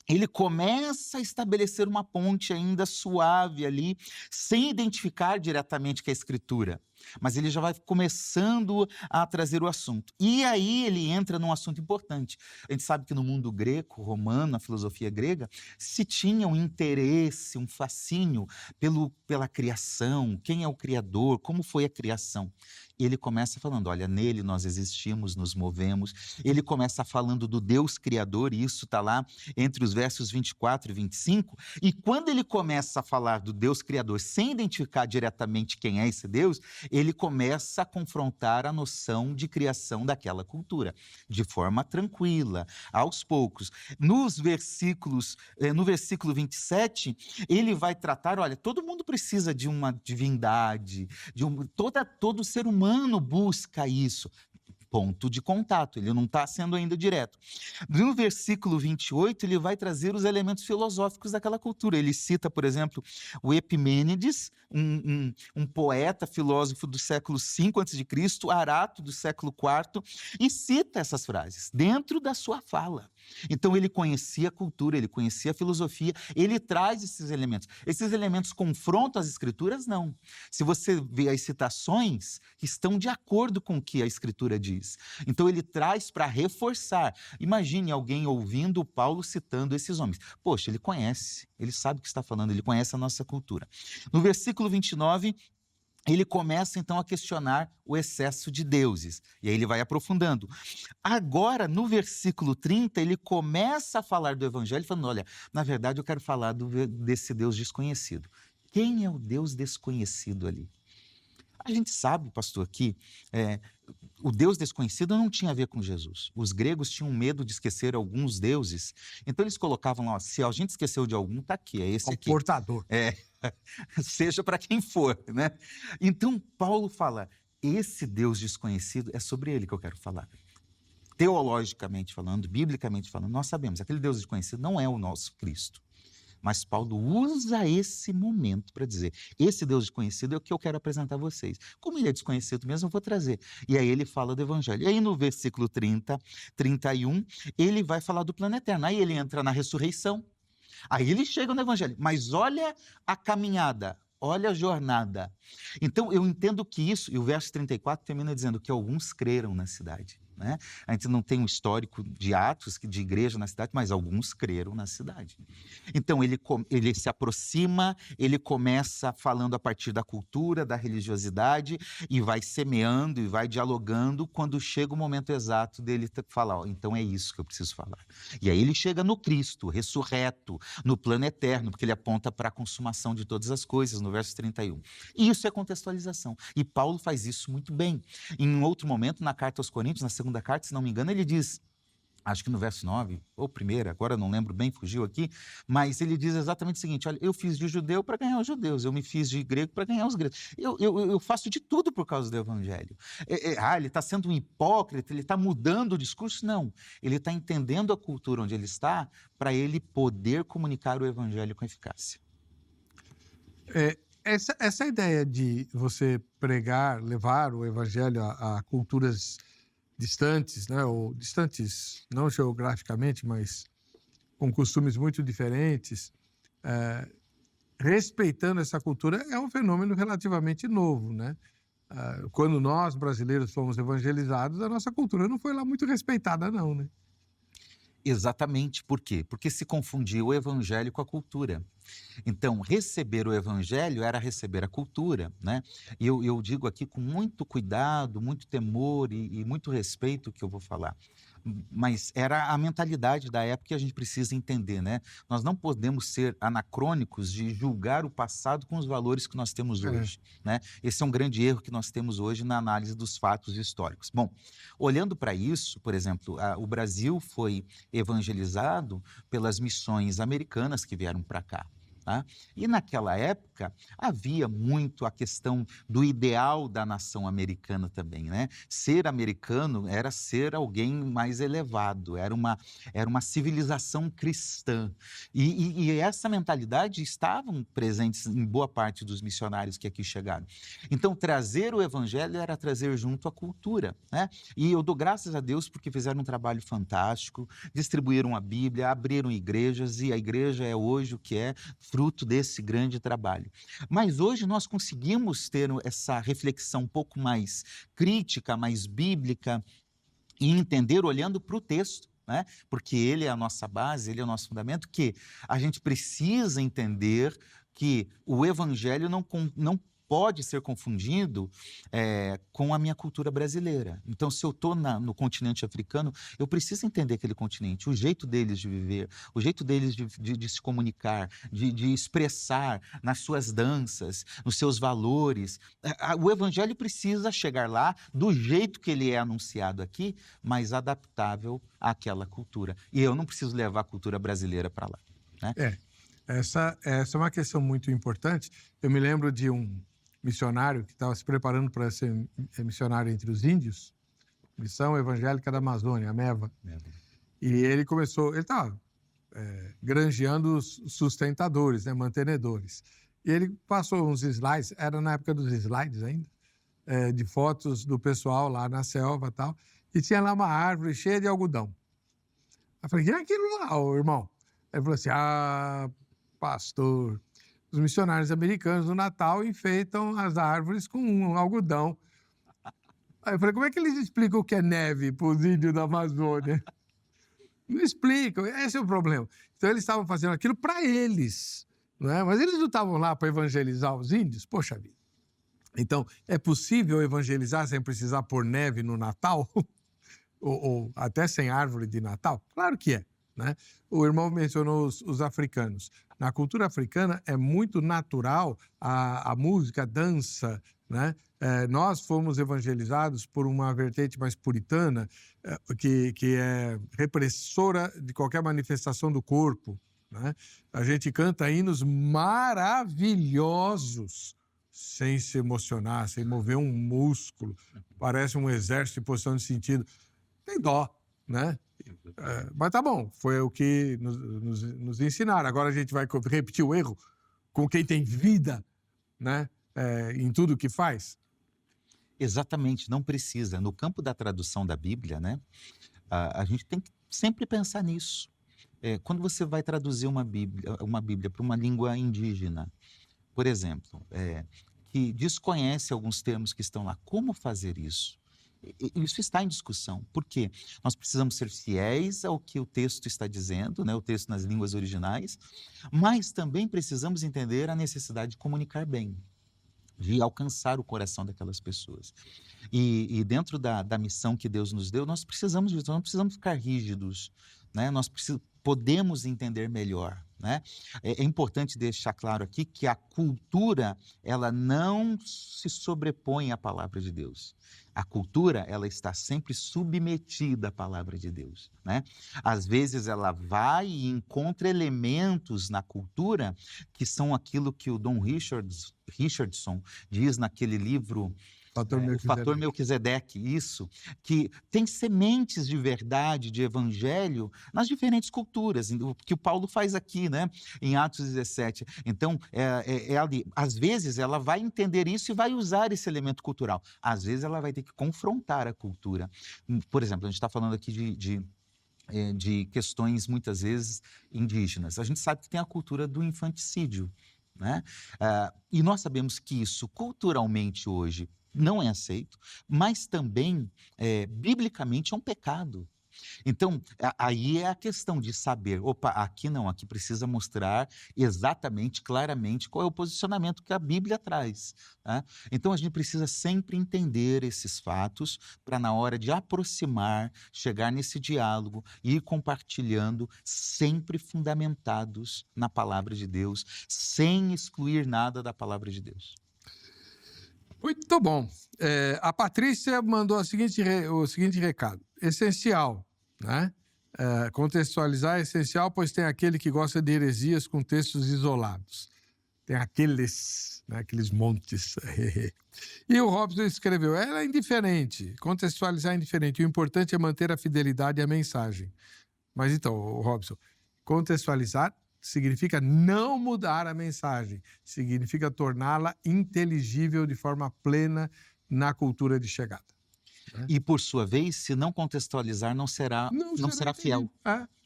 ele começa a estabelecer uma ponte ainda suave ali, sem identificar diretamente que é a escritura. Mas ele já vai começando a trazer o assunto. E aí ele entra num assunto importante. A gente sabe que no mundo greco-romano, na filosofia grega, se tinha um interesse, um fascínio pela criação, quem é o Criador, como foi a criação. E ele começa falando, olha, nele nós existimos, nos movemos. Ele começa falando do Deus Criador, e isso está lá entre os versos 24 e 25. E quando ele começa a falar do Deus Criador, sem identificar diretamente quem é esse Deus, ele começa a confrontar a noção de criação daquela cultura, de forma tranquila, aos poucos. No versículo 27, ele vai tratar, olha, todo mundo precisa de uma divindade, todo ser humano busca isso. Ponto de contato, ele não está sendo ainda direto. No versículo 28, ele vai trazer os elementos filosóficos daquela cultura. Ele cita, por exemplo, o Epimênides, um poeta, filósofo do século V a.C., Arato, do século IV, e cita essas frases dentro da sua fala. Então, ele conhecia a cultura, ele conhecia a filosofia, ele traz esses elementos. Esses elementos confrontam as escrituras? Não. Se você vê as citações, estão de acordo com o que a escritura diz. Então, ele traz para reforçar. Imagine alguém ouvindo Paulo citando esses homens. Poxa, ele conhece, ele sabe o que está falando, ele conhece a nossa cultura. No versículo 29, ele começa, então, a questionar o excesso de deuses. E aí ele vai aprofundando. Agora, no versículo 30, ele começa a falar do evangelho, falando, olha, na verdade eu quero falar desse Deus desconhecido. Quem é o Deus desconhecido ali? A gente sabe, pastor, que o Deus desconhecido não tinha a ver com Jesus. Os gregos tinham medo de esquecer alguns deuses. Então eles colocavam lá, se a gente esqueceu de algum, está aqui, é esse aqui.
O portador.
Seja para quem for, né? Então Paulo fala, esse Deus desconhecido é sobre ele que eu quero falar. Teologicamente falando, biblicamente falando, nós sabemos, aquele Deus desconhecido não é o nosso Cristo. Mas Paulo usa esse momento para dizer, esse Deus desconhecido é o que eu quero apresentar a vocês. Como ele é desconhecido mesmo, eu vou trazer. E aí ele fala do evangelho. E aí no versículo 30, 31, ele vai falar do plano eterno. Aí ele entra na ressurreição. Aí ele chega no evangelho. Mas olha a caminhada. Olha a jornada. Então, eu entendo que isso, e o verso 34 termina dizendo que alguns creram na cidade, né? A gente não tem um histórico de atos de igreja na cidade, mas alguns creram na cidade. Então, ele se aproxima, ele começa falando a partir da cultura, da religiosidade, e vai semeando e vai dialogando, quando chega o momento exato dele falar, ó, então é isso que eu preciso falar. E aí ele chega no Cristo, ressurreto, no plano eterno, porque ele aponta para a consumação de todas as coisas, no verso 31. E isso é contextualização. E Paulo faz isso muito bem. Em um outro momento, na carta aos Coríntios, na segunda carta, se não me engano, ele diz, acho que no verso 9, ou primeira, agora não lembro bem, fugiu aqui, mas ele diz exatamente o seguinte, olha, eu fiz de judeu para ganhar os judeus, eu me fiz de grego para ganhar os gregos, eu faço de tudo por causa do evangelho. Ele está sendo um hipócrita, ele está mudando o discurso? Não, ele está entendendo a cultura onde ele está para ele poder comunicar o evangelho com eficácia.
Essa ideia de você pregar, levar o evangelho a culturas distantes, né, ou distantes não geograficamente, mas com costumes muito diferentes, respeitando essa cultura, é um fenômeno relativamente novo, né? Quando nós, brasileiros, fomos evangelizados, a nossa cultura não foi lá muito respeitada, não, né?
Exatamente. Por quê? Porque se confundiu o evangelho com a cultura. Então, receber o evangelho era receber a cultura, né? E eu digo aqui com muito cuidado, muito temor e muito respeito o que eu vou falar. Mas era a mentalidade da época que a gente precisa entender, né? Nós não podemos ser anacrônicos de julgar o passado com os valores que nós temos hoje, né? Esse é um grande erro que nós temos hoje na análise dos fatos históricos. Bom, olhando para isso, por exemplo, o Brasil foi evangelizado pelas missões americanas que vieram para cá. Tá? E naquela época havia muito a questão do ideal da nação americana também, né? Ser americano era ser alguém mais elevado, era uma civilização cristã. E essa mentalidade estavam presentes em boa parte dos missionários que aqui chegaram. Então, trazer o evangelho era trazer junto a cultura, né? E eu dou graças a Deus porque fizeram um trabalho fantástico, distribuíram a Bíblia, abriram igrejas, e a igreja é hoje o que é, fruto desse grande trabalho. Mas hoje nós conseguimos ter essa reflexão um pouco mais crítica, mais bíblica, e entender olhando para o texto, né? Porque ele é a nossa base, ele é o nosso fundamento, que a gente precisa entender que o evangelho não pode ser confundido com a minha cultura brasileira. Então, se eu estou no continente africano, eu preciso entender aquele continente, o jeito deles de viver, o jeito deles de se comunicar, de expressar nas suas danças, nos seus valores. O evangelho precisa chegar lá do jeito que ele é anunciado aqui, mas adaptável àquela cultura. E eu não preciso levar a cultura brasileira para lá, né?
Essa é uma questão muito importante. Eu me lembro de um missionário que estava se preparando para ser missionário entre os índios, Missão Evangélica da Amazônia, a MEVA. E ele estava granjeando os sustentadores, né, mantenedores. E ele passou uns slides, era na época dos slides ainda, de fotos do pessoal lá na selva e tal, e tinha lá uma árvore cheia de algodão. Eu falei, que é aquilo lá, ô, irmão? Ele falou assim, pastor, os missionários americanos no Natal enfeitam as árvores com um algodão. Aí eu falei, como é que eles explicam o que é neve para os índios da Amazônia? Não explicam, esse é o problema. Então eles estavam fazendo aquilo para eles, não é? Mas eles não estavam lá para evangelizar os índios? Poxa vida. Então, é possível evangelizar sem precisar pôr neve no Natal? ou até sem árvore de Natal? Claro que é. Né? O irmão mencionou os africanos. Na cultura africana é muito natural a música, a dança, né? Nós fomos evangelizados por uma vertente mais puritana, que é repressora de qualquer manifestação do corpo, né? A gente canta hinos maravilhosos, sem se emocionar, sem mover um músculo, parece um exército em posição de sentido. Tem dó, né? Mas tá bom, foi o que nos ensinaram. Agora a gente vai repetir o erro com quem tem vida, né? Em tudo que faz.
Exatamente, não precisa. No campo da tradução da Bíblia, né, a gente tem que sempre pensar nisso. Quando você vai traduzir uma Bíblia para uma língua indígena, por exemplo, que desconhece alguns termos que estão lá. Como fazer isso? Isso está em discussão. Por quê? Nós precisamos ser fiéis ao que o texto está dizendo, né? O texto nas línguas originais, mas também precisamos entender a necessidade de comunicar bem, de alcançar o coração daquelas pessoas. E dentro da missão que Deus nos deu, nós precisamos disso, não precisamos ficar rígidos, né? Podemos entender melhor, né? É importante deixar claro aqui que a cultura, ela não se sobrepõe à palavra de Deus. A cultura, ela está sempre submetida à palavra de Deus, né? Às vezes ela vai e encontra elementos na cultura que são aquilo que o Don Richardson diz naquele livro, O Fator Melquisedeque, isso, que tem sementes de verdade, de evangelho nas diferentes culturas, o que o Paulo faz aqui, né, em Atos 17. Então, ali, às vezes ela vai entender isso e vai usar esse elemento cultural. Às vezes ela vai ter que confrontar a cultura. Por exemplo, a gente está falando aqui de questões, muitas vezes, indígenas. A gente sabe que tem a cultura do infanticídio, né? E nós sabemos que isso, culturalmente, hoje, não é aceito, mas também, biblicamente, é um pecado. Então, aí é a questão de saber, opa, aqui não, aqui precisa mostrar exatamente, claramente, qual é o posicionamento que a Bíblia traz, tá? Então, a gente precisa sempre entender esses fatos para, na hora de aproximar, chegar nesse diálogo e ir compartilhando, sempre fundamentados na palavra de Deus, sem excluir nada da palavra de Deus.
Muito bom. A Patrícia mandou o seguinte recado. Essencial, né? Contextualizar é essencial, pois tem aquele que gosta de heresias com textos isolados. Tem aqueles, né, aqueles montes. E o Robson escreveu, ela é indiferente, contextualizar é indiferente. O importante é manter a fidelidade à mensagem. Mas então, Robson, contextualizar significa não mudar a mensagem, significa torná-la inteligível de forma plena na cultura de chegada.
E, por sua vez, se não contextualizar, não será fiel.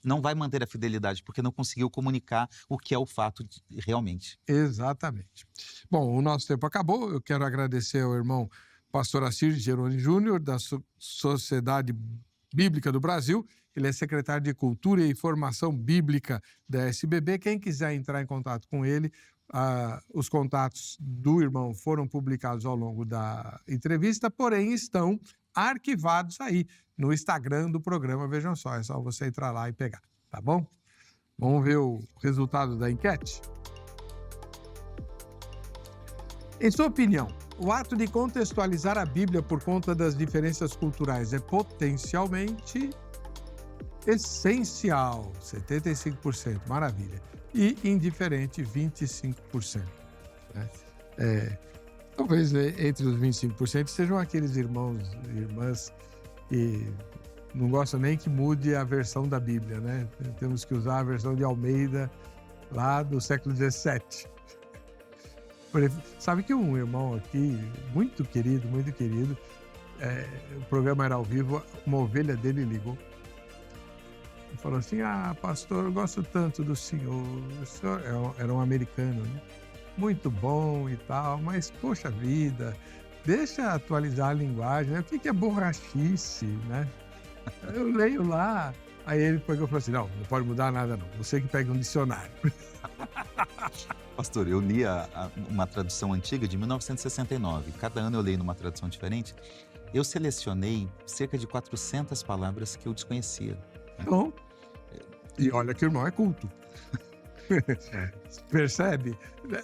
Não vai manter a fidelidade, porque não conseguiu comunicar o que é o fato realmente.
Exatamente. Bom, o nosso tempo acabou. Eu quero agradecer ao irmão pastor Assir Geroni Júnior, da Sociedade Bíblica do Brasil. Ele é secretário de Cultura e Formação Bíblica da SBB. Quem quiser entrar em contato com ele, os contatos do irmão foram publicados ao longo da entrevista, porém estão arquivados aí no Instagram do programa. Vejam só, é só você entrar lá e pegar, tá bom? Vamos ver o resultado da enquete? Em sua opinião, o ato de contextualizar a Bíblia por conta das diferenças culturais é potencialmente essencial, 75%, maravilha, e indiferente, 25%. Né? Talvez entre os 25% sejam aqueles irmãos e irmãs que não gostam nem que mude a versão da Bíblia, né? Temos que usar a versão de Almeida, lá do século XVII. Sabe que um irmão aqui, muito querido, o programa era ao vivo, uma ovelha dele ligou e falou assim, pastor, eu gosto tanto do senhor, o senhor era um americano, né? Muito bom e tal, mas, poxa vida, deixa atualizar a linguagem, né? O que é borrachice, né? Eu leio lá, aí ele pegou e falou assim, não pode mudar nada não, você que pega um dicionário.
Pastor, eu li uma tradução antiga de 1969, cada ano eu leio numa tradução diferente, eu selecionei cerca de 400 palavras que eu desconhecia.
Bom, e olha que o irmão é culto. Percebe?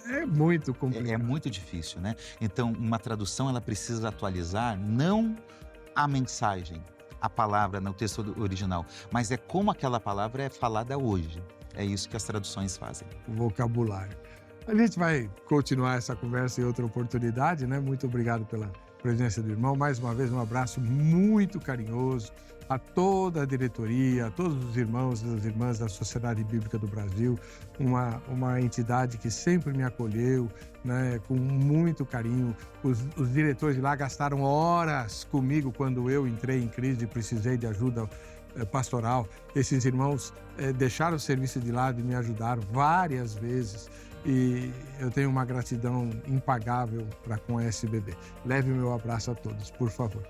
É muito complicado.
É muito difícil, né? Então, uma tradução, ela precisa atualizar não a mensagem, a palavra no texto original, mas é como aquela palavra é falada hoje. É isso que as traduções fazem.
O vocabulário. A gente vai continuar essa conversa em outra oportunidade, né? Muito obrigado pela presença do irmão. Mais uma vez, um abraço muito carinhoso a toda a diretoria, a todos os irmãos e as irmãs da Sociedade Bíblica do Brasil, uma entidade que sempre me acolheu, né, com muito carinho. Os diretores de lá gastaram horas comigo quando eu entrei em crise e precisei de ajuda pastoral. Esses irmãos deixaram o serviço de lado e me ajudaram várias vezes. e eu tenho uma gratidão impagável para com a SBB. Leve o meu abraço a todos, por favor.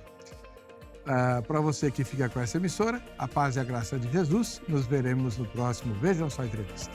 Para você que fica com essa emissora, a paz e a graça de Jesus. Nos veremos no próximo Vejam Só Entrevista.